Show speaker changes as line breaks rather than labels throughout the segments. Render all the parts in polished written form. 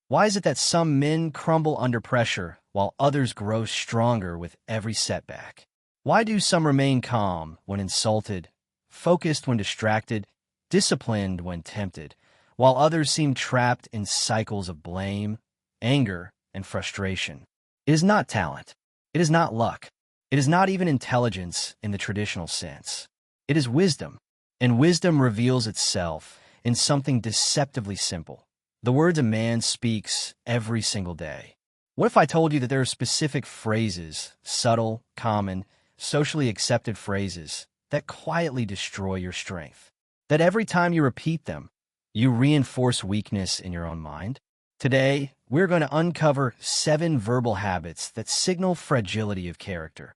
Why is it that some men crumble under pressure while others grow stronger with every setback? Why do some remain calm when insulted, focused when distracted, disciplined when tempted, while others seem trapped in cycles of blame, anger, and frustration? It is not talent. It is not luck. It is not even intelligence in the traditional sense. It is wisdom, and wisdom reveals itself in something deceptively simple. The words a man speaks every single day. What if I told you that there are specific phrases, subtle, common, socially accepted phrases, that quietly destroy your strength? That every time you repeat them, you reinforce weakness in your own mind? Today, we're going to uncover 7 verbal habits that signal fragility of character.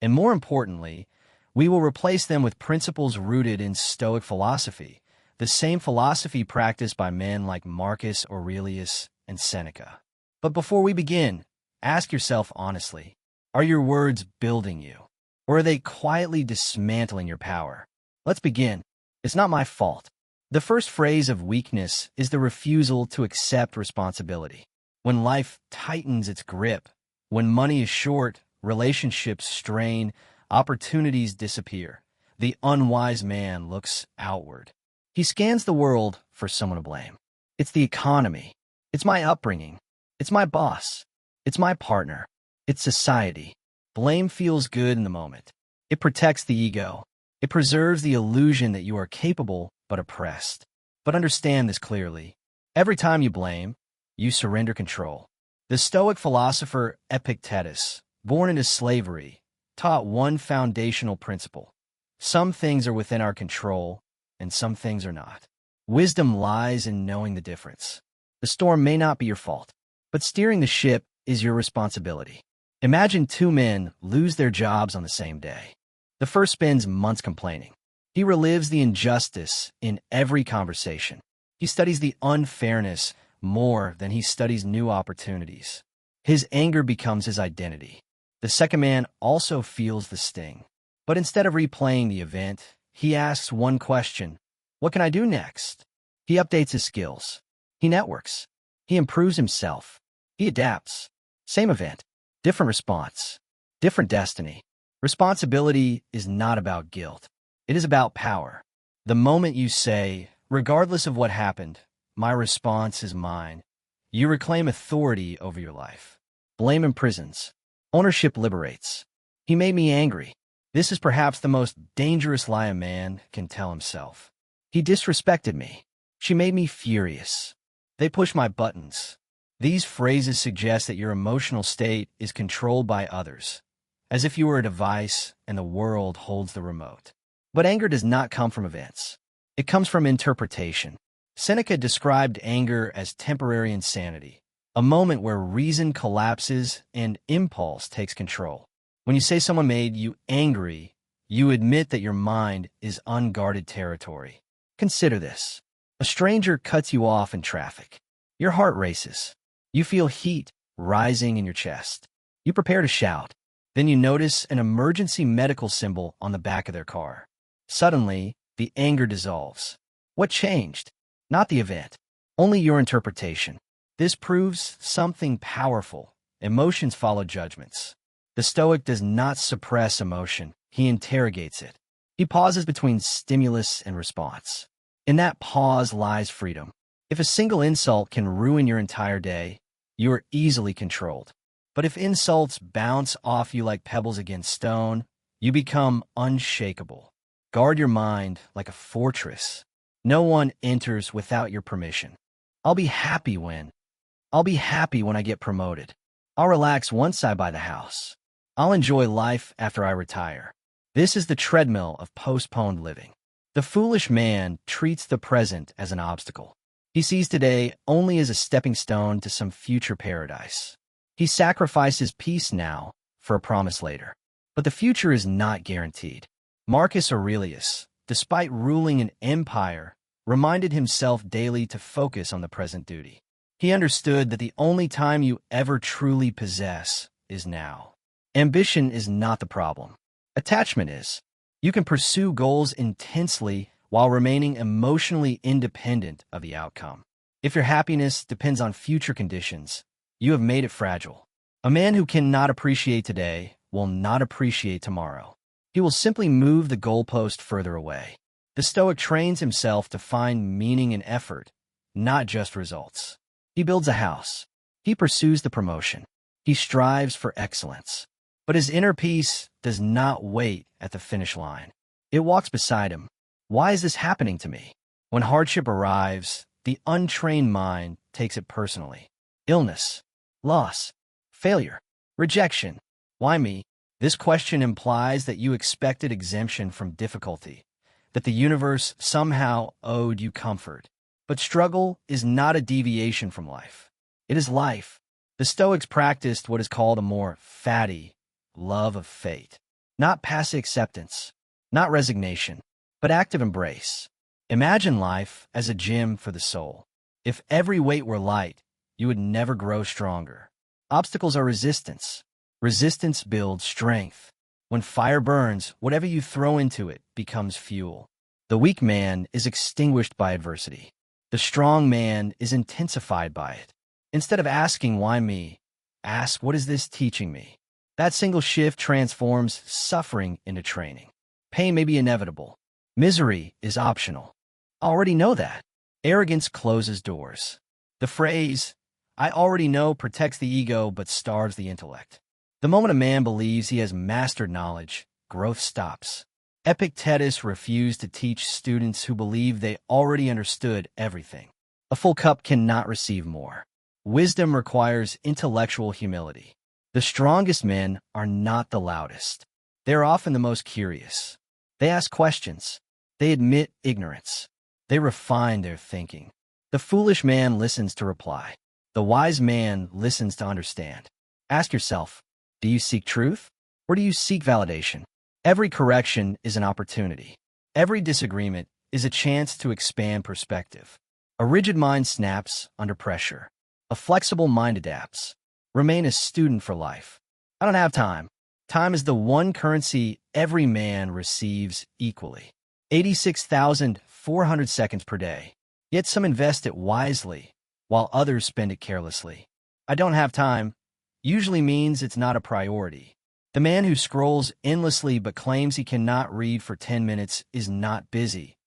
And more importantly, we will replace them with principles rooted in Stoic philosophy, the same philosophy practiced by men like Marcus Aurelius and Seneca. But before we begin, ask yourself honestly, are your words building you, or are they quietly dismantling your power? Let's begin. It's not my fault. The first phrase of weakness is the refusal to accept responsibility. When life tightens its grip, when money is short, relationships strain, opportunities disappear, the unwise man looks outward. He scans the world for someone to blame. It's the economy. It's my upbringing. It's my boss. It's my partner. It's society. Blame feels good in the moment. It protects the ego. It preserves the illusion that you are capable but oppressed. But understand this clearly. Every time you blame, you surrender control. The Stoic philosopher Epictetus, born into slavery, taught one foundational principle. Some things are within our control, and some things are not. Wisdom lies in knowing the difference. The storm may not be your fault, but steering the ship is your responsibility. Imagine 2 men lose their jobs on the same day. The first spends months complaining. He relives the injustice in every conversation. He studies the unfairness more than he studies new opportunities. His anger becomes his identity. The second man also feels the sting. But instead of replaying the event, he asks one question: what can I do next? He updates his skills. He networks. He improves himself. He adapts. Same event, different response, different destiny. Responsibility is not about guilt. It is about power. The moment you say, regardless of what happened, my response is mine, you reclaim authority over your life. Blame imprisons. Ownership liberates. He made me angry. This is perhaps the most dangerous lie a man can tell himself. He disrespected me. She made me furious. They push my buttons. These phrases suggest that your emotional state is controlled by others, as if you were a device and the world holds the remote. But anger does not come from events. It comes from interpretation. Seneca described anger as temporary insanity, a moment where reason collapses and impulse takes control. When you say someone made you angry, you admit that your mind is unguarded territory. Consider this. A stranger cuts you off in traffic. Your heart races. You feel heat rising in your chest. You prepare to shout. Then you notice an emergency medical symbol on the back of their car. Suddenly, the anger dissolves. What changed? Not the event, only your interpretation. This proves something powerful. Emotions follow judgments. The Stoic does not suppress emotion. He interrogates it. He pauses between stimulus and response. In that pause lies freedom. If a single insult can ruin your entire day, you are easily controlled. But if insults bounce off you like pebbles against stone, you become unshakable. Guard your mind like a fortress. No one enters without your permission. I'll be happy when I get promoted. I'll relax once I buy the house. I'll enjoy life after I retire. This is the treadmill of postponed living. The foolish man treats the present as an obstacle. He sees today only as a stepping stone to some future paradise. He sacrifices peace now for a promise later. But the future is not guaranteed. Marcus Aurelius, despite ruling an empire, reminded himself daily to focus on the present duty. He understood that the only time you ever truly possess is now. Ambition is not the problem. Attachment is. You can pursue goals intensely while remaining emotionally independent of the outcome. If your happiness depends on future conditions, you have made it fragile. A man who cannot appreciate today will not appreciate tomorrow. He will simply move the goalpost further away. The Stoic trains himself to find meaning in effort, not just results. He builds a house. He pursues the promotion. He strives for excellence. But his inner peace does not wait at the finish line. It walks beside him. Why is this happening to me? When hardship arrives, the untrained mind takes it personally. Illness, loss, failure, rejection. Why me? This question implies that you expected exemption from difficulty, that the universe somehow owed you comfort. But struggle is not a deviation from life. It is life. The Stoics practiced what is called a more fatty love of fate. Not passive acceptance, not resignation, but active embrace. Imagine life as a gym for the soul. If every weight were light, you would never grow stronger. Obstacles are resistance. Resistance builds strength. When fire burns, whatever you throw into it becomes fuel. The weak man is extinguished by adversity. The strong man is intensified by it. Instead of asking, why me? Ask, what is this teaching me? That single shift transforms suffering into training. Pain may be inevitable. Misery is optional. I already know that. Arrogance closes doors. The phrase, I already know, protects the ego but starves the intellect. The moment a man believes he has mastered knowledge, growth stops. Epictetus refused to teach students who believed they already understood everything. A full cup cannot receive more. Wisdom requires intellectual humility. The strongest men are not the loudest. They are often the most curious. They ask questions. They admit ignorance. They refine their thinking. The foolish man listens to reply. The wise man listens to understand. Ask yourself, do you seek truth or do you seek validation? Every correction is an opportunity. Every disagreement is a chance to expand perspective. A rigid mind snaps under pressure. A flexible mind adapts. Remain a student for life. I don't have time. Time is the one currency every man receives equally. 86,400 seconds per day. Yet some invest it wisely, while others spend it carelessly. I don't have time usually means it's not a priority. The man who scrolls endlessly but claims he cannot read for 10 minutes is not busy.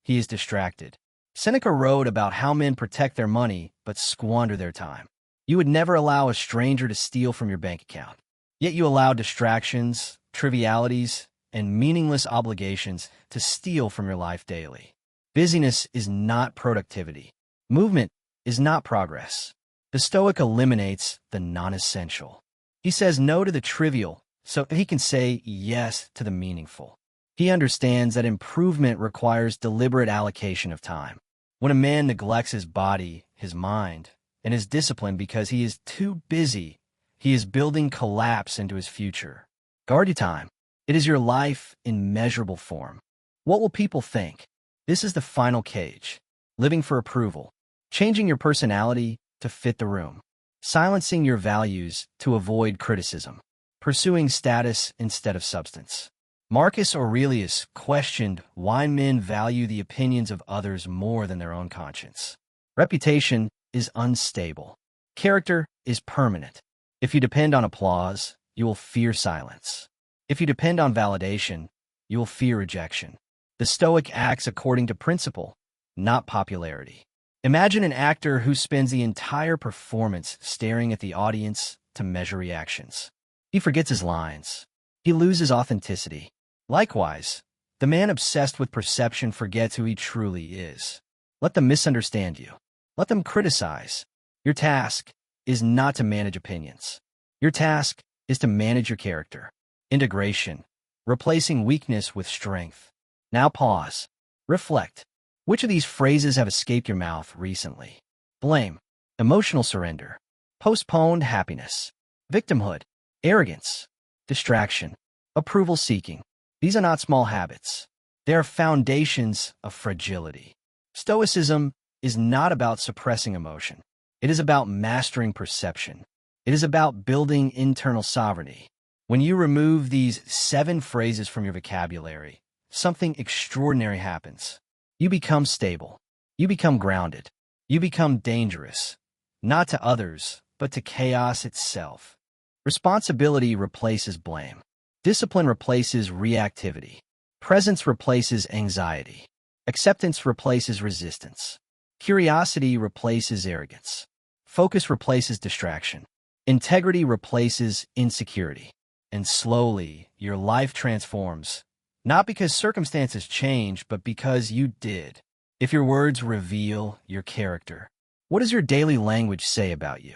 He is distracted. Seneca wrote about how men protect their money but squander their time. You would never allow a stranger to steal from your bank account. Yet you allow distractions, trivialities, and meaningless obligations to steal from your life daily. Busyness is not productivity. Movement is not progress. The Stoic eliminates the non-essential. He says no to the trivial so he can say yes to the meaningful. He understands that improvement requires deliberate allocation of time. When a man neglects his body, his mind, and his discipline because he is too busy, he is building collapse into his future. Guard your time. It is your life in measurable form. What will people think? This is the final cage. Living for approval. Changing your personality to fit the room. Silencing your values to avoid criticism. Pursuing status instead of substance. Marcus Aurelius questioned why men value the opinions of others more than their own conscience. Reputation is unstable. Character is permanent. If you depend on applause, you will fear silence. If you depend on validation, you will fear rejection. The Stoic acts according to principle, not popularity. Imagine an actor who spends the entire performance staring at the audience to measure reactions. He forgets his lines. He loses authenticity. Likewise, the man obsessed with perception forgets who he truly is. Let them misunderstand you. Let them criticize. Your task is not to manage opinions. Your task is to manage your character. Integration, replacing weakness with strength. Now pause. Reflect. Which of these phrases have escaped your mouth recently? Blame, emotional surrender, postponed happiness, victimhood, arrogance, distraction, approval seeking. These are not small habits. They are foundations of fragility. Stoicism is not about suppressing emotion. It is about mastering perception. It is about building internal sovereignty. When you remove these 7 phrases from your vocabulary, something extraordinary happens. You become stable. You become grounded. You become dangerous, not to others, but to chaos itself. Responsibility replaces blame. Discipline replaces reactivity. Presence replaces anxiety. Acceptance replaces resistance. Curiosity replaces arrogance. Focus replaces distraction. Integrity replaces insecurity. And slowly, your life transforms, not because circumstances change, but because you did. If your words reveal your character, what does your daily language say about you?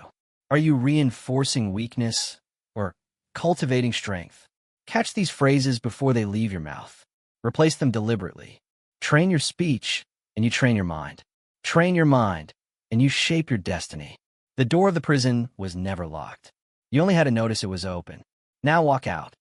Are you reinforcing weakness or cultivating strength? Catch these phrases before they leave your mouth. Replace them deliberately. Train your speech, and you train your mind. Train your mind, and you shape your destiny. The door of the prison was never locked. You only had to notice it was open. Now walk out,